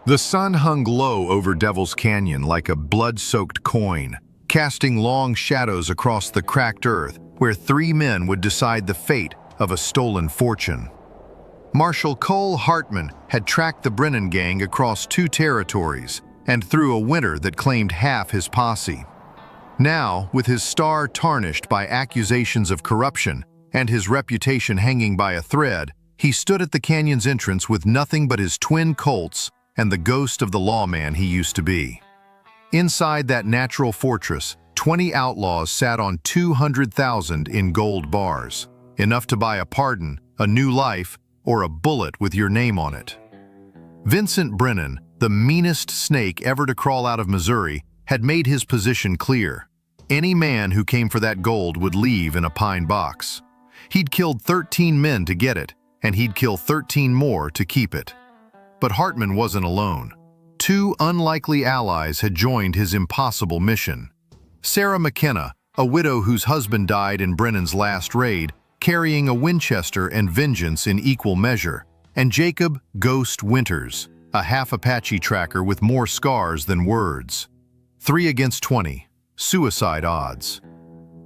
The sun hung low over Devil's Canyon like a blood-soaked coin, casting long shadows across the cracked earth where three men would decide the fate of a stolen fortune. Marshal Cole Hartman had tracked the Brennan gang across 2 territories and through a winter that claimed half his posse. Now, with his star tarnished by accusations of corruption and his reputation hanging by a thread, he stood at the canyon's entrance with nothing but his twin Colts and the ghost of the lawman he used to be. Inside that natural fortress, 20 outlaws sat on 200,000 in gold bars, enough to buy a pardon, a new life, or a bullet with your name on it. Vincent Brennan, the meanest snake ever to crawl out of Missouri, had made his position clear. Any man who came for that gold would leave in a pine box. He'd killed 13 men to get it, and he'd kill 13 more to keep it. But Hartman wasn't alone. 2 unlikely allies had joined his impossible mission. Sarah McKenna, a widow whose husband died in Brennan's last raid, carrying a Winchester and vengeance in equal measure, and Jacob "Ghost" Winters, a half Apache tracker with more scars than words. 3 against 20, suicide odds.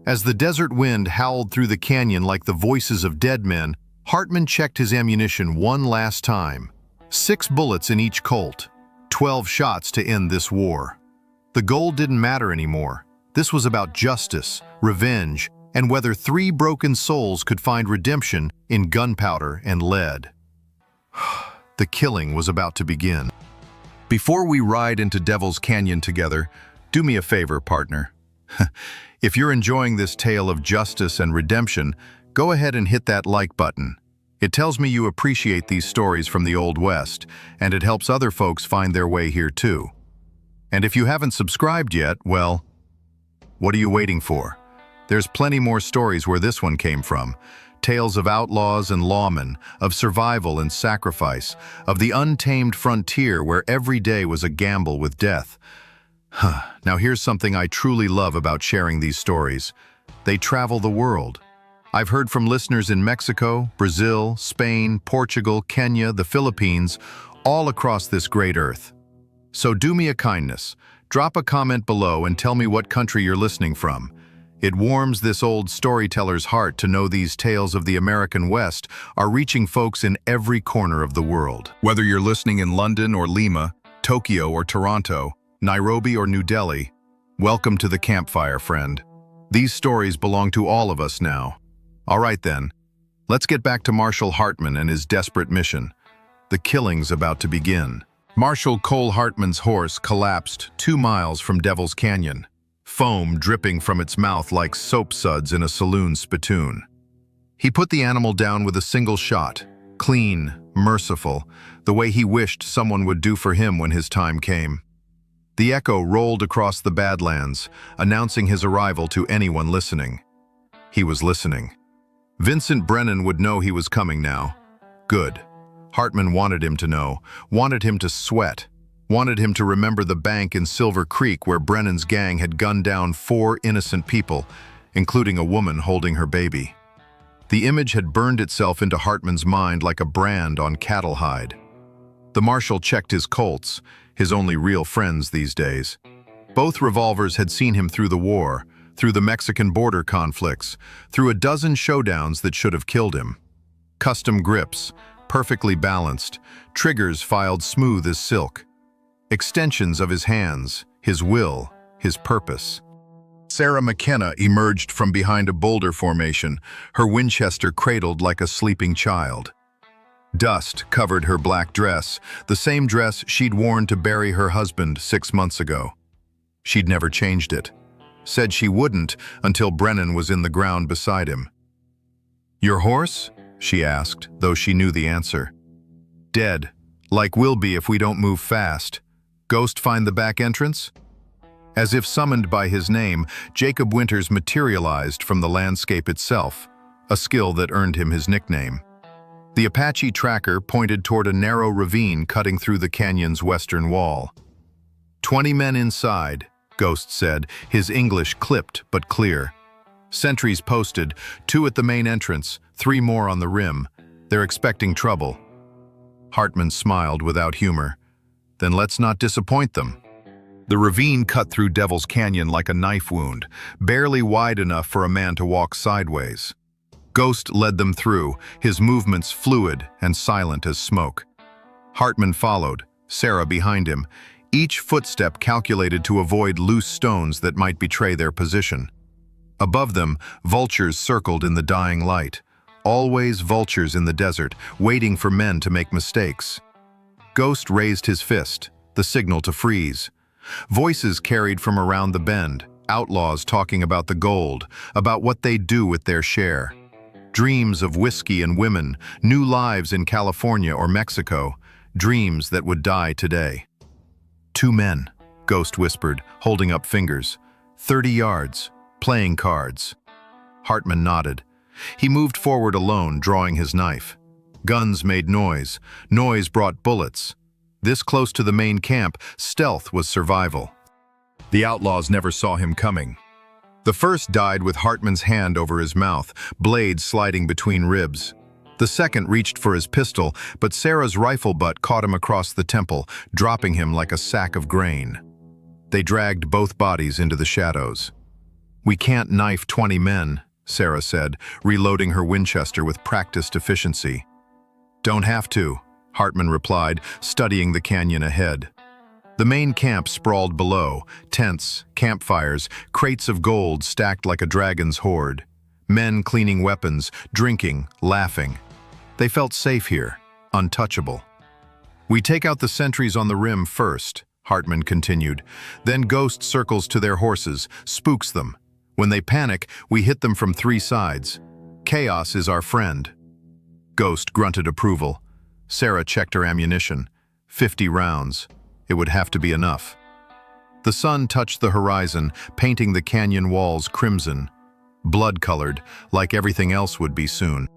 As the desert wind howled through the canyon like the voices of dead men, Hartman checked his ammunition one last time. 6 bullets in each Colt, 12 shots to end this war. The gold didn't matter anymore. This was about justice, revenge, and whether 3 broken souls could find redemption in gunpowder and lead. The killing was about to begin. Before we ride into Devil's Canyon together, do me a favor, partner. If you're enjoying this tale of justice and redemption, go ahead and hit that like button. It tells me you appreciate these stories from the Old West, and it helps other folks find their way here too. And if you haven't subscribed yet, well, what are you waiting for? There's plenty more stories where this one came from. Tales of outlaws and lawmen, of survival and sacrifice, of the untamed frontier where every day was a gamble with death. Now here's something I truly love about sharing these stories. They travel the world. I've heard from listeners in Mexico, Brazil, Spain, Portugal, Kenya, the Philippines, all across this great earth. So do me a kindness. Drop a comment below and tell me what country you're listening from. It warms this old storyteller's heart to know these tales of the American West are reaching folks in every corner of the world. Whether you're listening in London or Lima, Tokyo or Toronto, Nairobi or New Delhi, welcome to the campfire, friend. These stories belong to all of us now. All right then, let's get back to Marshal Hartman and his desperate mission. The killing's about to begin. Marshal Cole Hartman's horse collapsed 2 miles from Devil's Canyon, foam dripping from its mouth like soap suds in a saloon spittoon. He put the animal down with a single shot, clean, merciful, the way he wished someone would do for him when his time came. The echo rolled across the Badlands, announcing his arrival to anyone listening. He was listening. Vincent Brennan would know he was coming now. Good. Hartman wanted him to know, wanted him to sweat, wanted him to remember the bank in Silver Creek where Brennan's gang had gunned down 4 innocent people, including a woman holding her baby. The image had burned itself into Hartman's mind like a brand on cattle hide. The marshal checked his Colts, his only real friends these days. Both revolvers had seen him through the war, through the Mexican border conflicts, through a dozen showdowns that should have killed him. Custom grips, perfectly balanced, triggers filed smooth as silk. Extensions of his hands, his will, his purpose. Sarah McKenna emerged from behind a boulder formation, her Winchester cradled like a sleeping child. Dust covered her black dress, the same dress she'd worn to bury her husband 6 months ago. She'd never changed it. Said she wouldn't until Brennan was in the ground beside him. "Your horse?" she asked, though she knew the answer. "Dead, like we'll be if we don't move fast. Ghost find the back entrance?" As if summoned by his name, Jacob Winters materialized from the landscape itself, a skill that earned him his nickname. The Apache tracker pointed toward a narrow ravine cutting through the canyon's western wall. 20 men inside, Ghost said, his English clipped but clear. Sentries posted, 2 at the main entrance, 3 more on the rim. They're expecting trouble. Hartman smiled without humor. Then let's not disappoint them. The ravine cut through Devil's Canyon like a knife wound, barely wide enough for a man to walk sideways. Ghost led them through, his movements fluid and silent as smoke. Hartman followed, Sarah behind him, each footstep calculated to avoid loose stones that might betray their position. Above them, vultures circled in the dying light. Always vultures in the desert, waiting for men to make mistakes. Ghost raised his fist, the signal to freeze. Voices carried from around the bend, outlaws talking about the gold, about what they'd do with their share. Dreams of whiskey and women, new lives in California or Mexico, dreams that would die today. 2 men, Ghost whispered, holding up fingers. 30 yards, playing cards. Hartman nodded. He moved forward alone, drawing his knife. Guns made noise. Noise brought bullets. This close to the main camp, stealth was survival. The outlaws never saw him coming. The first died with Hartman's hand over his mouth, blade sliding between ribs. The second reached for his pistol, but Sarah's rifle butt caught him across the temple, dropping him like a sack of grain. They dragged both bodies into the shadows. "We can't knife 20 men," Sarah said, reloading her Winchester with practiced efficiency. "Don't have to," Hartman replied, studying the canyon ahead. The main camp sprawled below, tents, campfires, crates of gold stacked like a dragon's hoard. Men cleaning weapons, drinking, laughing. They felt safe here, untouchable. "We take out the sentries on the rim first," Hartman continued. "Then Ghost circles to their horses, spooks them. When they panic, we hit them from 3 sides. Chaos is our friend." Ghost grunted approval. Sarah checked her ammunition. 50 rounds. It would have to be enough. The sun touched the horizon, painting the canyon walls crimson, blood-colored, like everything else would be soon.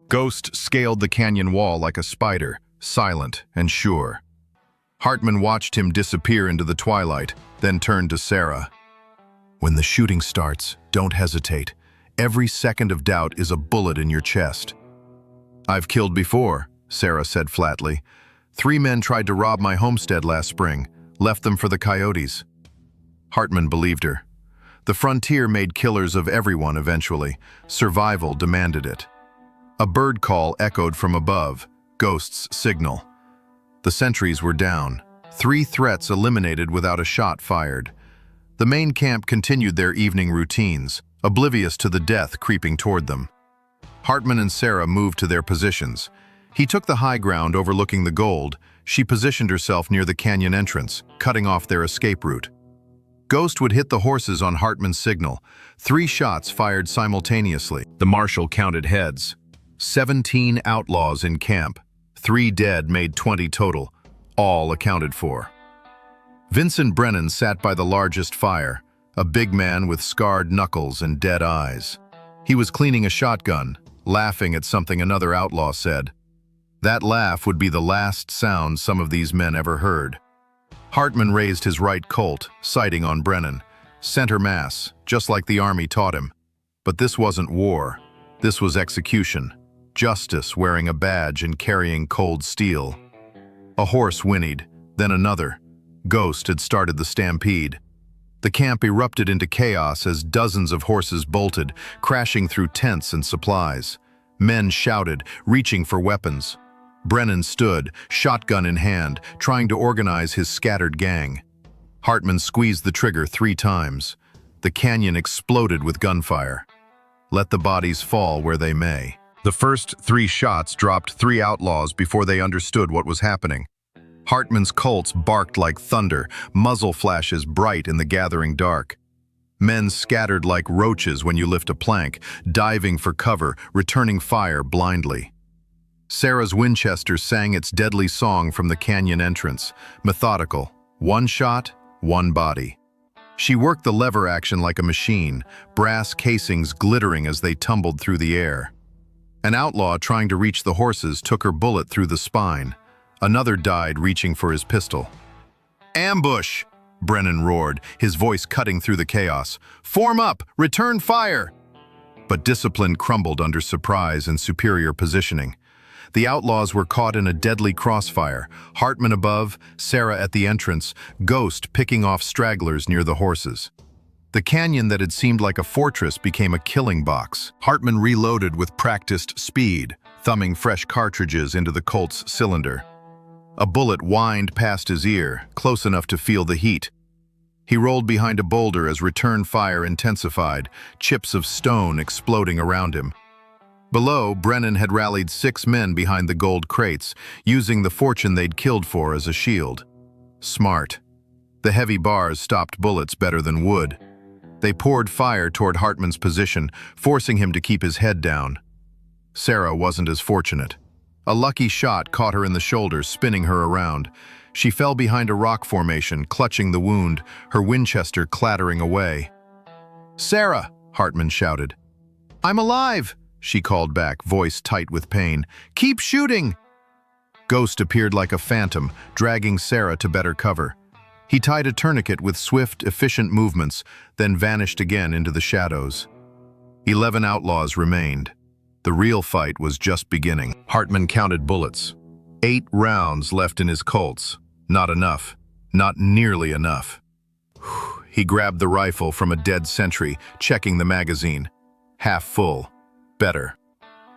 Ghost scaled the canyon wall like a spider, silent and sure. Hartman watched him disappear into the twilight, then turned to Sarah. "When the shooting starts, don't hesitate. Every second of doubt is a bullet in your chest." "I've killed before," Sarah said flatly. 3 men tried to rob my homestead last spring, left them for the coyotes." Hartman believed her. The frontier made killers of everyone eventually. Survival demanded it. A bird call echoed from above, Ghost's signal. The sentries were down. 3 threats eliminated without a shot fired. The main camp continued their evening routines, oblivious to the death creeping toward them. Hartman and Sarah moved to their positions. He took the high ground overlooking the gold. She positioned herself near the canyon entrance, cutting off their escape route. Ghost would hit the horses on Hartman's signal. 3 shots fired simultaneously. The marshal counted heads. 17 outlaws in camp. 3 dead made 20 total, all accounted for. Vincent Brennan sat by the largest fire, a big man with scarred knuckles and dead eyes. He was cleaning a shotgun, laughing at something another outlaw said. That laugh would be the last sound some of these men ever heard. Hartman raised his right Colt, sighting on Brennan. Center mass, just like the army taught him. But this wasn't war. This was execution. Justice wearing a badge and carrying cold steel. A horse whinnied, then another. Ghost had started the stampede. The camp erupted into chaos as dozens of horses bolted, crashing through tents and supplies. Men shouted, reaching for weapons. Brennan stood, shotgun in hand, trying to organize his scattered gang. Hartman squeezed the trigger 3 times. The canyon exploded with gunfire. Let the bodies fall where they may. The first 3 shots dropped 3 outlaws before they understood what was happening. Hartman's Colts barked like thunder, muzzle flashes bright in the gathering dark. Men scattered like roaches when you lift a plank, diving for cover, returning fire blindly. Sarah's Winchester sang its deadly song from the canyon entrance, methodical, 1 shot, 1 body. She worked the lever action like a machine, brass casings glittering as they tumbled through the air. An outlaw trying to reach the horses took her bullet through the spine. Another died reaching for his pistol. "Ambush!" Brennan roared, his voice cutting through the chaos. "Form up! Return fire!" But discipline crumbled under surprise and superior positioning. The outlaws were caught in a deadly crossfire, Hartman above, Sarah at the entrance, Ghost picking off stragglers near the horses. The canyon that had seemed like a fortress became a killing box. Hartman reloaded with practiced speed, thumbing fresh cartridges into the Colt's cylinder. A bullet whined past his ear, close enough to feel the heat. He rolled behind a boulder as return fire intensified, chips of stone exploding around him. Below, Brennan had rallied 6 men behind the gold crates, using the fortune they'd killed for as a shield. Smart. The heavy bars stopped bullets better than wood. They poured fire toward Hartman's position, forcing him to keep his head down. Sarah wasn't as fortunate. A lucky shot caught her in the shoulder, spinning her around. She fell behind a rock formation, clutching the wound, her Winchester clattering away. "Sarah!" Hartman shouted. "I'm alive!" she called back, voice tight with pain. "Keep shooting!" Ghost appeared like a phantom, dragging Sarah to better cover. He tied a tourniquet with swift, efficient movements, then vanished again into the shadows. 11 outlaws remained. The real fight was just beginning. Hartman counted bullets. 8 rounds left in his Colts. Not enough. Not nearly enough. He grabbed the rifle from a dead sentry, checking the magazine. Half full. Better.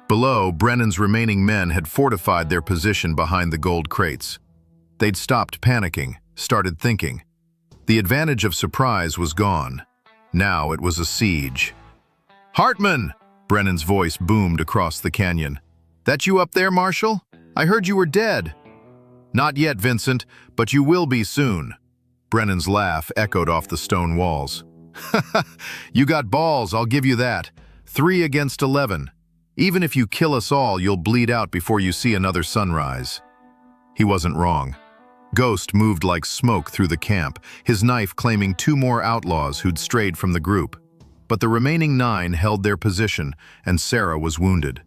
Below, Brennan's remaining men had fortified their position behind the gold crates. They'd stopped panicking, started thinking. The advantage of surprise was gone. Now it was a siege. "Hartman!" Brennan's voice boomed across the canyon. "That you up there, Marshal? I heard you were dead." "Not yet, Vincent, but you will be soon." Brennan's laugh echoed off the stone walls. "You got balls, I'll give you that. 3 against 11. Even if you kill us all, you'll bleed out before you see another sunrise." He wasn't wrong. Ghost moved like smoke through the camp, his knife claiming 2 more outlaws who'd strayed from the group. But the remaining 9 held their position, and Sarah was wounded.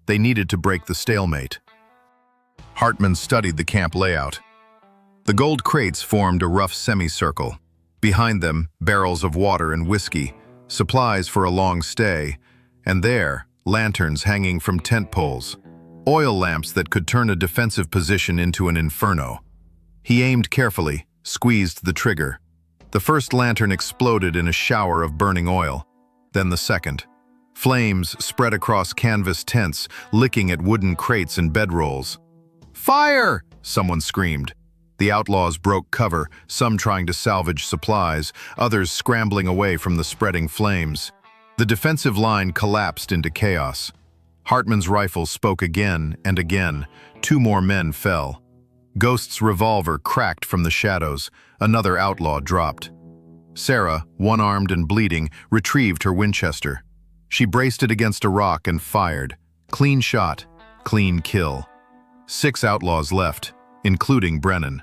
They needed to break the stalemate. Hartman studied the camp layout. The gold crates formed a rough semicircle. Behind them, barrels of water and whiskey, supplies for a long stay, and there, lanterns hanging from tent poles, oil lamps that could turn a defensive position into an inferno. He aimed carefully, squeezed the trigger. The first lantern exploded in a shower of burning oil, then the second. Flames spread across canvas tents, licking at wooden crates and bedrolls. "Fire!" someone screamed. The outlaws broke cover, some trying to salvage supplies, others scrambling away from the spreading flames. The defensive line collapsed into chaos. Hartman's rifle spoke again and again. 2 more men fell. Ghost's revolver cracked from the shadows. Another outlaw dropped. Sarah, one-armed and bleeding, retrieved her Winchester. She braced it against a rock and fired. Clean shot, clean kill. 6 outlaws left, including Brennan.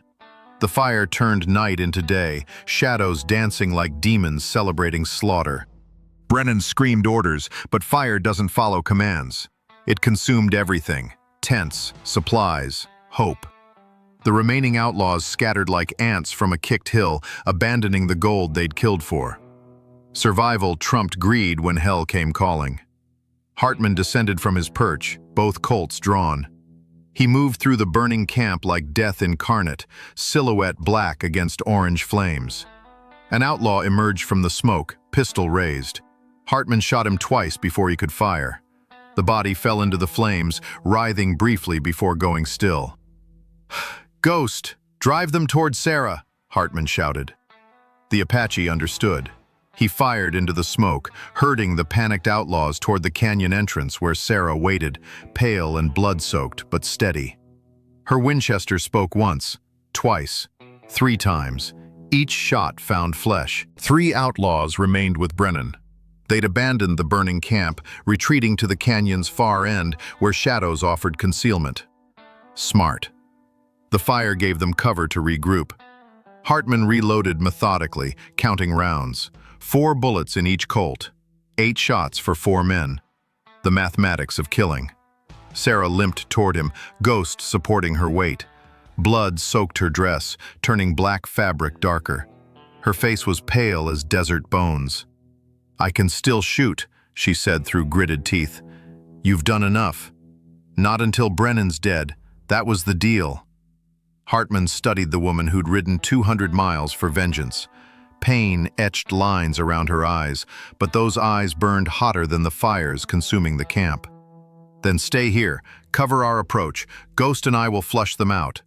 The fire turned night into day, shadows dancing like demons celebrating slaughter. Brennan screamed orders, but fire doesn't follow commands. It consumed everything: tents, supplies, hope. The remaining outlaws scattered like ants from a kicked hill, abandoning the gold they'd killed for. Survival trumped greed when hell came calling. Hartman descended from his perch, both Colts drawn. He moved through the burning camp like death incarnate, silhouette black against orange flames. An outlaw emerged from the smoke, pistol raised. Hartman shot him twice before he could fire. The body fell into the flames, writhing briefly before going still. "Ghost, drive them toward Sarah," Hartman shouted. The Apache understood. He fired into the smoke, herding the panicked outlaws toward the canyon entrance where Sarah waited, pale and blood-soaked but steady. Her Winchester spoke once, twice, 3 times. Each shot found flesh. 3 outlaws remained with Brennan. They'd abandoned the burning camp, retreating to the canyon's far end where shadows offered concealment. Smart. The fire gave them cover to regroup. Hartman reloaded methodically, counting rounds. 4 bullets in each Colt. 8 shots for 4 men. The mathematics of killing. Sarah limped toward him, Ghost supporting her weight. Blood soaked her dress, turning black fabric darker. Her face was pale as desert bones. "I can still shoot," she said through gritted teeth. "You've done enough." Not until Brennan's dead. That was the deal. Hartman studied the woman who'd ridden 200 miles for vengeance. Pain etched lines around her eyes, but those eyes burned hotter than the fires consuming the camp. Then stay here, cover our approach. Ghost and I will flush them out.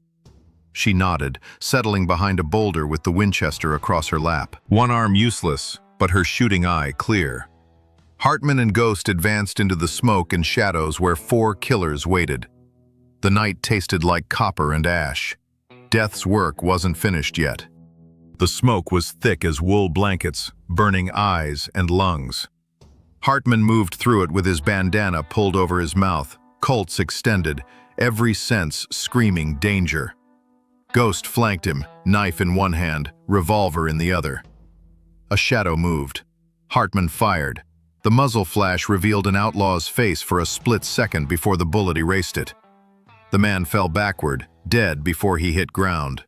She nodded, settling behind a boulder with the Winchester across her lap. One arm useless, but her shooting eye clear. Hartman and Ghost advanced into the smoke and shadows where 4 killers waited. The night tasted like copper and ash. Death's work wasn't finished yet. The smoke was thick as wool blankets, burning eyes and lungs. Hartman moved through it with his bandana pulled over his mouth, Colts extended, every sense screaming danger. Ghost flanked him, knife in one hand, revolver in the other. A shadow moved. Hartman fired. The muzzle flash revealed an outlaw's face for a split second before the bullet erased it. The man fell backward, dead before he hit ground.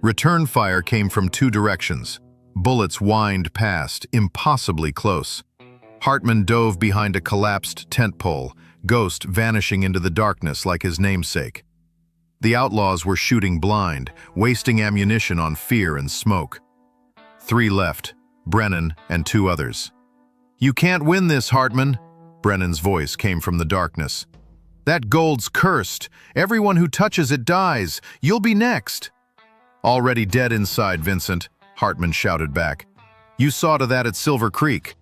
Return fire came from 2 directions. Bullets whined past, impossibly close. Hartman dove behind a collapsed tent pole, Ghost vanishing into the darkness like his namesake. The outlaws were shooting blind, wasting ammunition on fear and smoke. 3 left, Brennan and 2 others. "You can't win this, Hartman," Brennan's voice came from the darkness. "That gold's cursed. Everyone who touches it dies. You'll be next." "Already dead inside, Vincent," Hartman shouted back. "You saw to that at Silver Creek."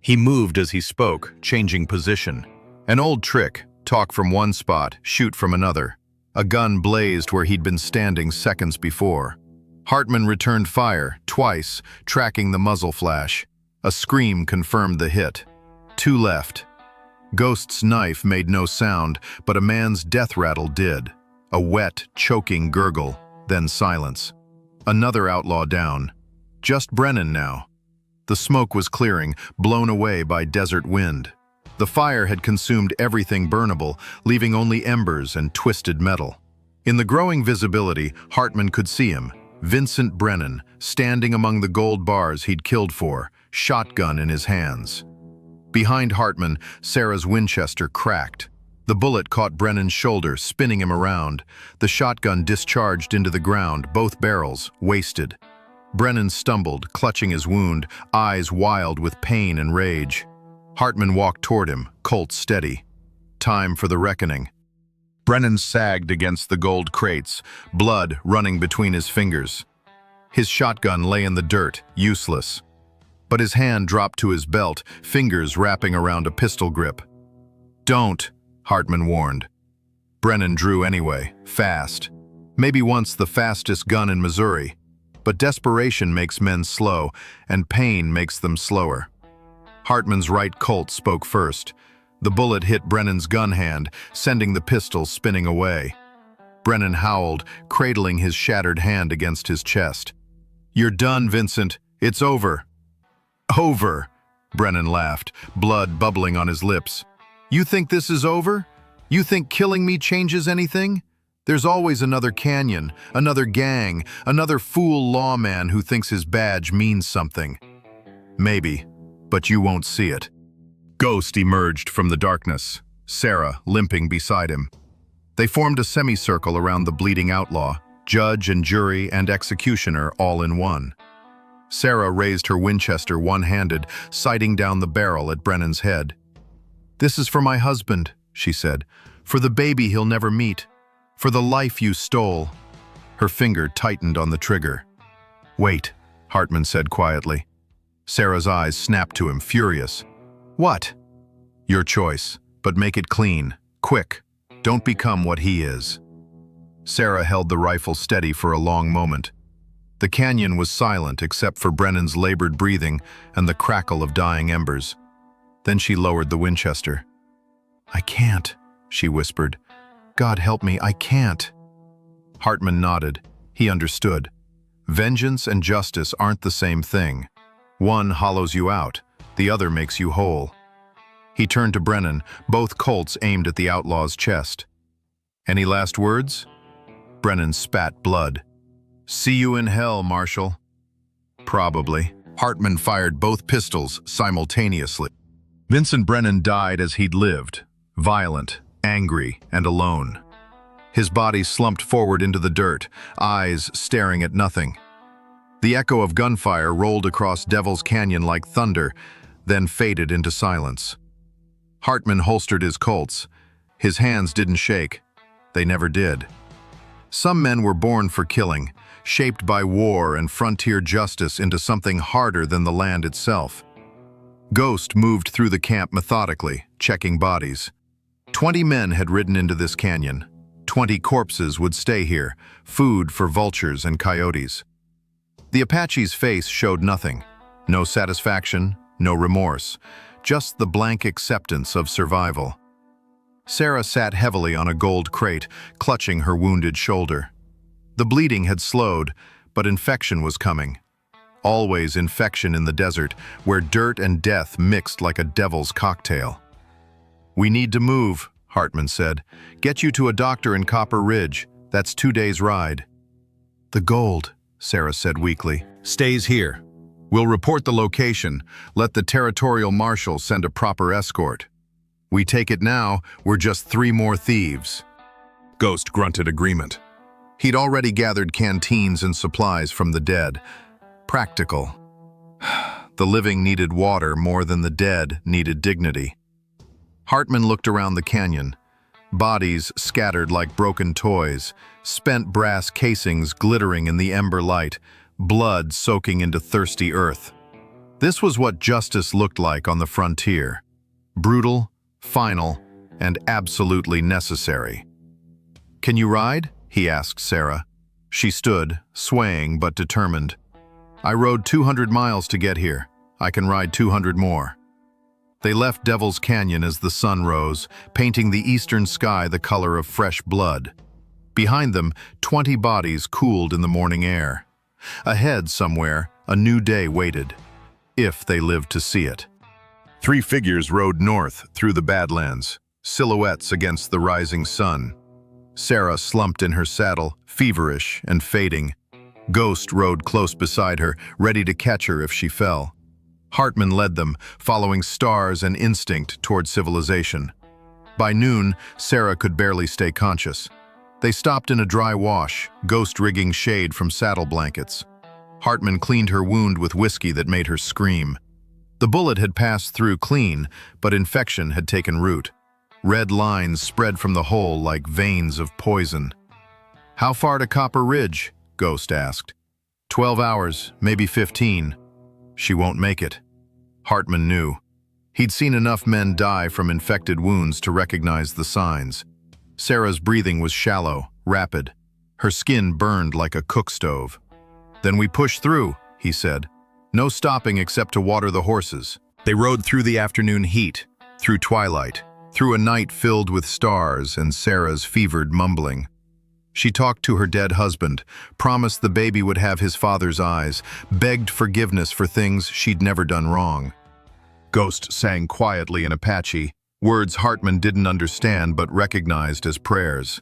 He moved as he spoke, changing position. An old trick, talk from one spot, shoot from another. A gun blazed where he'd been standing seconds before. Hartman returned fire, twice, tracking the muzzle flash. A scream confirmed the hit. 2 left. Ghost's knife made no sound, but a man's death rattle did. A wet, choking gurgle, then silence. Another outlaw down. Just Brennan now. The smoke was clearing, blown away by desert wind. The fire had consumed everything burnable, leaving only embers and twisted metal. In the growing visibility, Hartman could see him, Vincent Brennan, standing among the gold bars he'd killed for, shotgun in his hands. Behind Hartman, Sarah's Winchester cracked. The bullet caught Brennan's shoulder, spinning him around. The shotgun discharged into the ground, both barrels, wasted. Brennan stumbled, clutching his wound, eyes wild with pain and rage. Hartman walked toward him, Colt steady. Time for the reckoning. Brennan sagged against the gold crates, blood running between his fingers. His shotgun lay in the dirt, useless. But his hand dropped to his belt, fingers wrapping around a pistol grip. "Don't," Hartman warned. Brennan drew anyway, fast. Maybe once the fastest gun in Missouri. But desperation makes men slow, and pain makes them slower. Hartman's right Colt spoke first. The bullet hit Brennan's gun hand, sending the pistol spinning away. Brennan howled, cradling his shattered hand against his chest. "You're done, Vincent. It's over." "Over," Brennan laughed, blood bubbling on his lips. "You think this is over? You think killing me changes anything? There's always another canyon, another gang, another fool lawman who thinks his badge means something." "Maybe, but you won't see it." Ghost emerged from the darkness, Sarah limping beside him. They formed a semicircle around the bleeding outlaw, judge and jury and executioner all in one. Sarah raised her Winchester one-handed, sighting down the barrel at Brennan's head. "This is for my husband," she said, "for the baby he'll never meet, for the life you stole." Her finger tightened on the trigger. "Wait," Hartman said quietly. Sarah's eyes snapped to him, furious. "What?" "Your choice, but make it clean, quick. Don't become what he is." Sarah held the rifle steady for a long moment. The canyon was silent except for Brennan's labored breathing and the crackle of dying embers. Then she lowered the Winchester. "I can't," she whispered. "God help me, I can't." Hartman nodded. He understood. Vengeance and justice aren't the same thing. One hollows you out, the other makes you whole. He turned to Brennan, both Colts aimed at the outlaw's chest. "Any last words?" Brennan spat blood. "See you in hell, Marshal." "Probably." Hartman fired both pistols simultaneously. Vincent Brennan died as he'd lived, violent, angry and alone. His body slumped forward into the dirt, eyes staring at nothing. The echo of gunfire rolled across Devil's Canyon like thunder, then faded into silence. Hartman holstered his Colts. His hands didn't shake. They never did. Some men were born for killing, shaped by war and frontier justice into something harder than the land itself. Ghost moved through the camp methodically, checking bodies. 20 men had ridden into this canyon. 20 corpses would stay here, food for vultures and coyotes. The Apache's face showed nothing. No satisfaction, no remorse, just the blank acceptance of survival. Sarah sat heavily on a gold crate, clutching her wounded shoulder. The bleeding had slowed, but infection was coming. Always infection in the desert, where dirt and death mixed like a devil's cocktail. "We need to move," Hartman said. "Get you to a doctor in Copper Ridge. That's 2 days' ride." "The gold," Sarah said weakly, "stays here. We'll report the location. Let the territorial marshal send a proper escort. We take it now, we're just 3 more thieves." Ghost grunted agreement. He'd already gathered canteens and supplies from the dead. Practical. The living needed water more than the dead needed dignity. Hartman looked around the canyon. Bodies scattered like broken toys, spent brass casings glittering in the ember light, blood soaking into thirsty earth. This was what justice looked like on the frontier. Brutal, final, and absolutely necessary. "Can you ride?" he asked Sarah. She stood, swaying but determined. "I rode 200 miles to get here. I can ride 200 more." They left Devil's Canyon as the sun rose, painting the eastern sky the color of fresh blood. Behind them, 20 bodies cooled in the morning air. Ahead somewhere, a new day waited, if they lived to see it. 3 figures rode north through the Badlands, silhouettes against the rising sun. Sarah slumped in her saddle, feverish and fading. Ghost rode close beside her, ready to catch her if she fell. Hartman led them, following stars and instinct toward civilization. By noon, Sarah could barely stay conscious. They stopped in a dry wash, Ghost rigging shade from saddle blankets. Hartman cleaned her wound with whiskey that made her scream. The bullet had passed through clean, but infection had taken root. Red lines spread from the hole like veins of poison. "How far to Copper Ridge?" Ghost asked. 12 hours, maybe 15. She won't make it. Hartman knew. He'd seen enough men die from infected wounds to recognize the signs. Sarah's breathing was shallow, rapid. Her skin burned like a cook stove. "Then we push through," he said. "No stopping except to water the horses." They rode through the afternoon heat, through twilight, through a night filled with stars and Sarah's fevered mumbling. She talked to her dead husband, promised the baby would have his father's eyes, begged forgiveness for things she'd never done wrong. Ghost sang quietly in Apache, words Hartman didn't understand but recognized as prayers.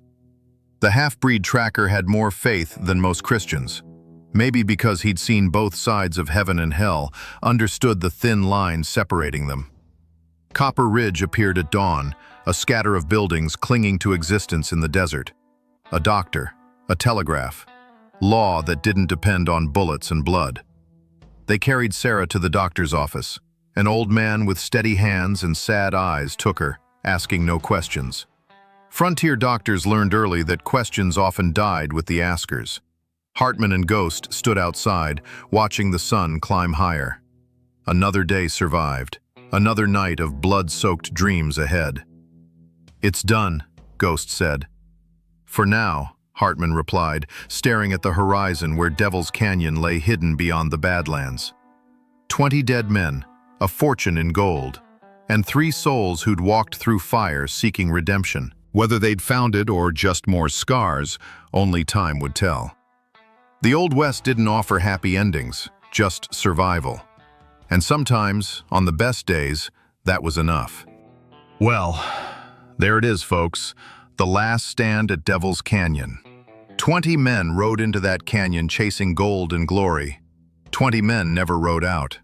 The half-breed tracker had more faith than most Christians. Maybe because he'd seen both sides of heaven and hell, understood the thin line separating them. Copper Ridge appeared at dawn, a scatter of buildings clinging to existence in the desert. A doctor, a telegraph, law that didn't depend on bullets and blood. They carried Sarah to the doctor's office. An old man with steady hands and sad eyes took her, asking no questions. Frontier doctors learned early that questions often died with the askers. Hartman and Ghost stood outside, watching the sun climb higher. Another day survived, another night of blood-soaked dreams ahead. "It's done," Ghost said. "For now," Hartman replied, staring at the horizon where Devil's Canyon lay hidden beyond the Badlands. 20 dead men, a fortune in gold, and 3 souls who'd walked through fire seeking redemption. Whether they'd found it or just more scars, only time would tell. The Old West didn't offer happy endings, just survival. And sometimes, on the best days, that was enough. Well, there it is, folks. The last stand at Devil's Canyon. 20 men rode into that canyon chasing gold and glory. 20 men never rode out.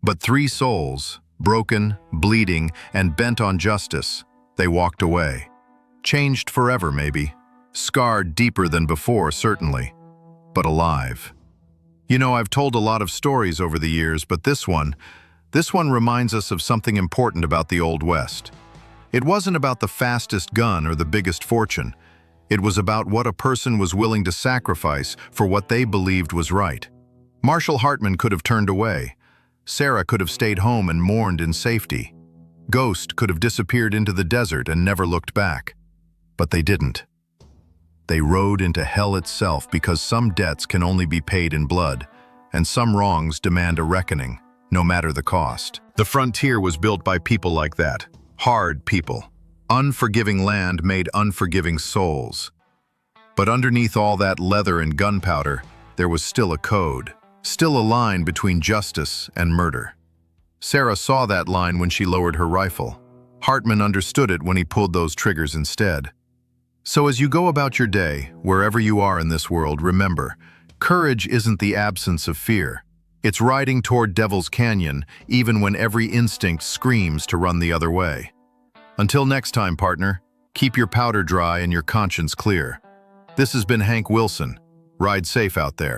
But 3 souls, broken, bleeding, and bent on justice, they walked away. Changed forever, maybe. Scarred deeper than before, certainly. But alive. You know, I've told a lot of stories over the years, but this one reminds us of something important about the Old West. It wasn't about the fastest gun or the biggest fortune. It was about what a person was willing to sacrifice for what they believed was right. Marshal Hartman could have turned away. Sarah could have stayed home and mourned in safety. Ghost could have disappeared into the desert and never looked back. But they didn't. They rode into hell itself because some debts can only be paid in blood, and some wrongs demand a reckoning, no matter the cost. The frontier was built by people like that. Hard people. Unforgiving land made unforgiving souls. But underneath all that leather and gunpowder, there was still a code, still a line between justice and murder. Sarah saw that line when she lowered her rifle. Hartman understood it when he pulled those triggers instead. So as you go about your day, wherever you are in this world, remember, courage isn't the absence of fear. It's riding toward Devil's Canyon, even when every instinct screams to run the other way. Until next time, partner, keep your powder dry and your conscience clear. This has been Hank Wilson. Ride safe out there.